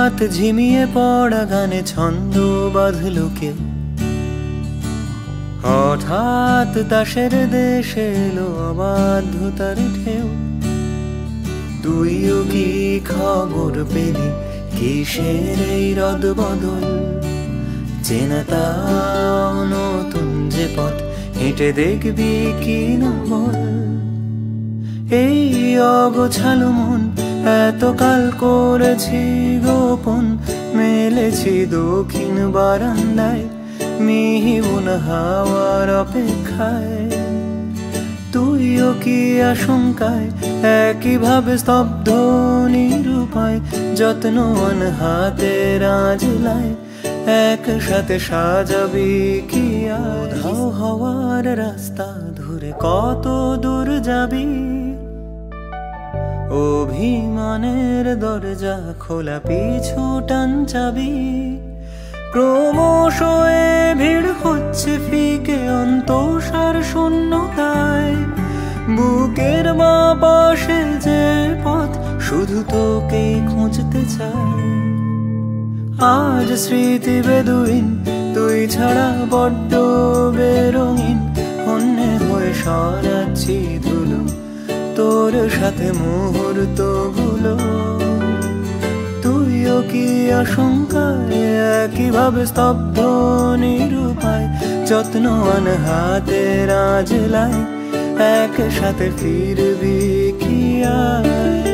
হঠাৎ ঝিমিয়ে পড়া গানে ছন্দ বাঁধল কেউ, হঠাৎ দাসের দেশে এলো অবাধ্যতার ঢেউ। তুইও কি খবর পেলি কিসের এই রদ বদল? চেনা তাও নতুন যে পথ হেঁটে দেখবি কি না বল। এই অগোছালো মন এতকাল করেছি গোপন, মেলেছি দক্ষিণ বারান্দায় মিহিবন হাওয়ার অপেক্ষায়। তুইও কি আশঙ্কায় একইভাবে স্তব্ধ নিরুপায়, যত্ন হাতের আঁজলায় একসাথে সাজাবি কি আধাও হওয়ার রাস্তা ধরে কত দূর যাবি? অভিমানের দরজা খোলা পিছু টান চাবি। ক্রমশ ভিড় হচ্ছে ফিকে অন্তঃসার শূন্যতায়, বুকের মা পাশে যে পথ শুধু তোকেই খুঁজতে চায়। আজ স্মৃতি বেদুইন তুই ছাড়া বড্ড বেরঙিন, অন্যে হয়ে সরাচ্ছি ধুলো তোর সাথে মুহূর্ত গুলো। তুইও কি আশঙ্কায় একইভাবে স্তব্ধ নিরুপায়, যত্নবান হাতের আঁজলায় একসাথে ফিরবি কি আয়?